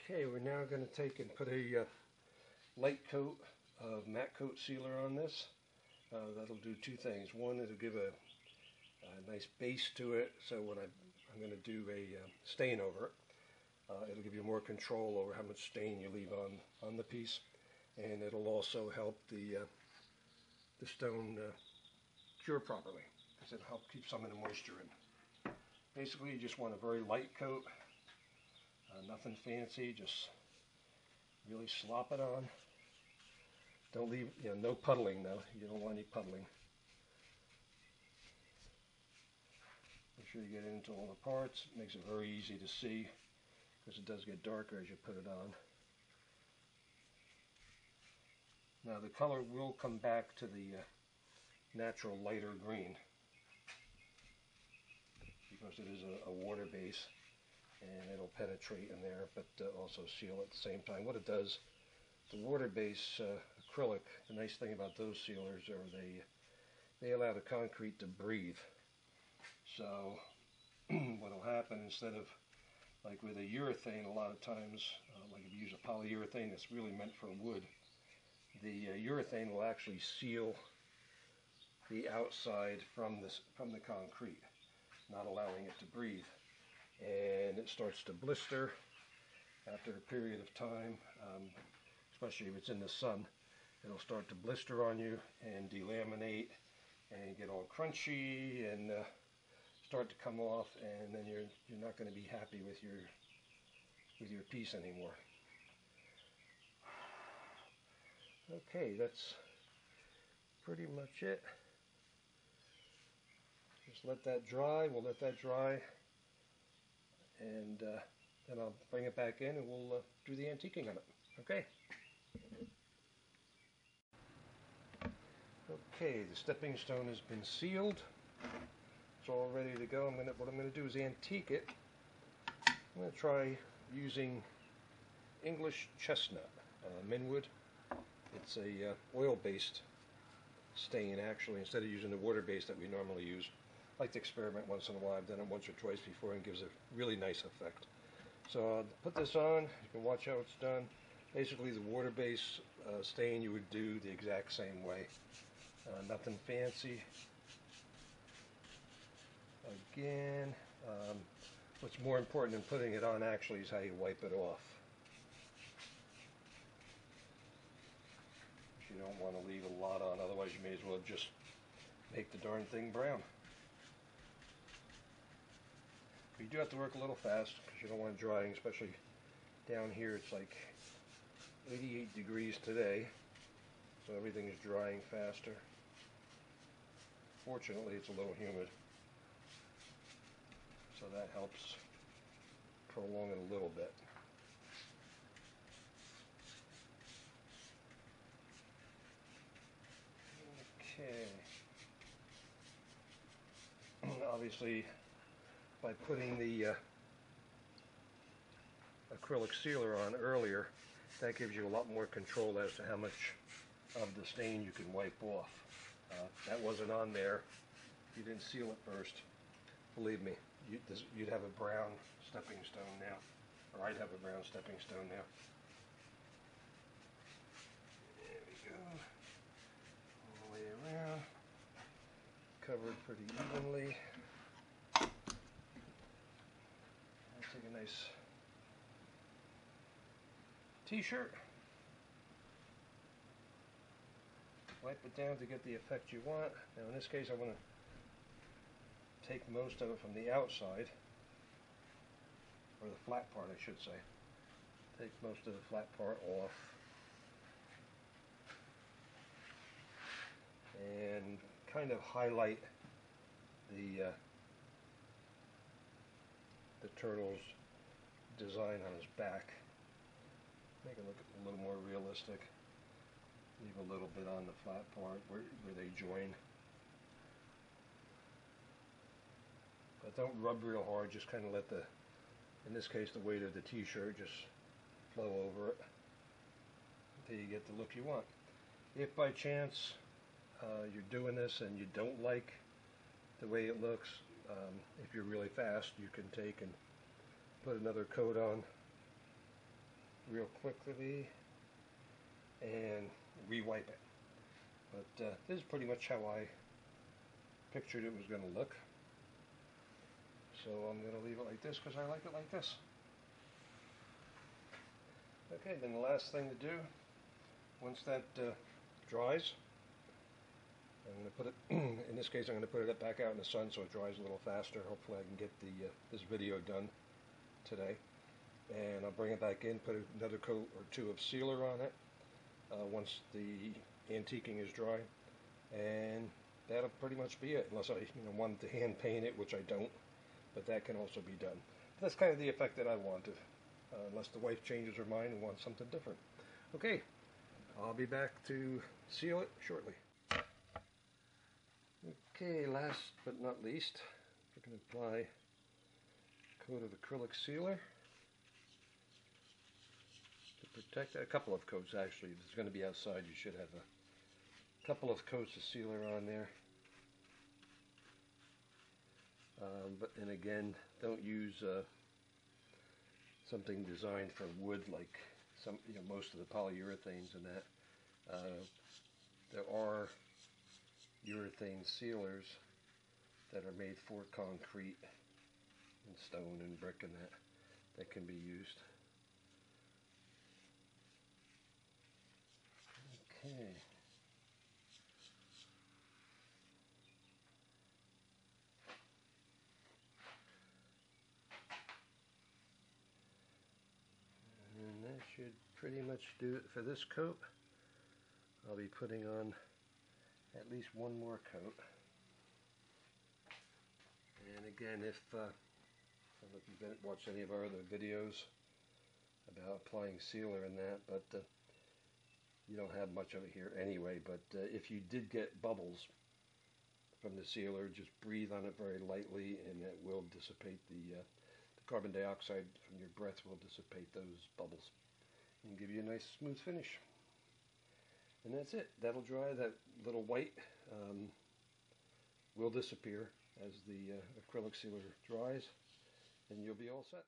Okay, we're now going to take and put a light coat of matte coat sealer on this. That'll do two things. One, it'll give a nice base to it, so when I'm going to do a stain over it, it'll give you more control over how much stain you leave on the piece, and it'll also help the stone cure properly, because it'll help keep some of the moisture in. Basically, you just want a very light coat, nothing fancy, just really slop it on. Don't leave, no puddling though. You don't want any puddling. Make sure you get into all the parts. It makes it very easy to see, because it does get darker as you put it on. Now the color will come back to the natural lighter green, because it is a water base, and it'll penetrate in there, but also seal at the same time. What it does, the water base acrylic, the nice thing about those sealers are they allow the concrete to breathe. So what'll happen, instead of like with a urethane, a lot of times, like if you use a polyurethane that's really meant for wood, the urethane will actually seal the outside from the concrete, not allowing it to breathe, and it starts to blister after a period of time. Especially if it's in the sun, it'll start to blister on you and delaminate and get all crunchy and start to come off, and then you're not going to be happy with your piece anymore. Okay, that's pretty much it. Just let that dry. We'll let that dry, and then I'll bring it back in and we'll do the antiquing on it. Okay. Okay, the stepping stone has been sealed. It's all ready to go. What I'm going to do is antique it. I'm going to try using English chestnut, Minwood. It's a oil-based stain, actually, instead of using the water-based that we normally use. I like to experiment once in a while. I've done it once or twice before, and it gives a really nice effect. So I'll put this on. You can watch how it's done. Basically, the water-based stain you would do the exact same way. Nothing fancy. Again, what's more important than putting it on actually is how you wipe it off. You don't want to leave a lot on, otherwise you may as well just make the darn thing brown. You do have to work a little fast, because you don't want it drying, especially down here. It's like 88 degrees today, so everything is drying faster. Fortunately, it's a little humid, so that helps prolong it a little bit. Okay. Obviously, by putting the acrylic sealer on earlier, that gives you a lot more control as to how much of the stain you can wipe off. That wasn't on there. You didn't seal it first. Believe me, you'd have a brown stepping stone now, or I'd have a brown stepping stone now. There we go. All the way around. Covered pretty evenly. I'll take a nice t-shirt. Wipe it down to get the effect you want. Now in this case I want to take most of it from the outside, or the flat part I should say. Take most of the flat part off, and kind of highlight the turtle's design on his back. Make it look a little more realistic. Leave a little bit on the flat part where they join. But don't rub real hard, just kind of let in this case, the weight of the t-shirt just flow over it until you get the look you want. If by chance you're doing this and you don't like the way it looks, if you're really fast, you can take and put another coat on real quickly and re-wipe it. But this is pretty much how I pictured it was going to look. So I'm going to leave it like this because I like it like this. Okay, then the last thing to do, once that dries, I'm going to put it, in this case I'm going to put it back out in the sun so it dries a little faster. Hopefully I can get this video done today. And I'll bring it back in, put another coat or two of sealer on it once the antiquing is dry. And that'll pretty much be it, unless I wanted to hand paint it, which I don't, but that can also be done. That's kind of the effect that I wanted, unless the wife changes her mind and wants something different. Okay, I'll be back to seal it shortly. Okay, last but not least, we're going to apply a coat of acrylic sealer to protect it. A couple of coats actually. If it's going to be outside, you should have a couple of coats of sealer on there. And again, don't use something designed for wood like most of the polyurethanes and that. There are urethane sealers that are made for concrete and stone and brick and that can be used. Okay. And that should pretty much do it for this coat. I'll be putting on at least one more coat. And again, if I don't know if you've watched any of our other videos about applying sealer and that, but you don't have much of it here anyway. But if you did get bubbles from the sealer, just breathe on it very lightly and it will dissipate the carbon dioxide from your breath will dissipate those bubbles and give you a nice smooth finish. And that's it. That'll dry. That little white will disappear as the acrylic sealer dries, and you'll be all set.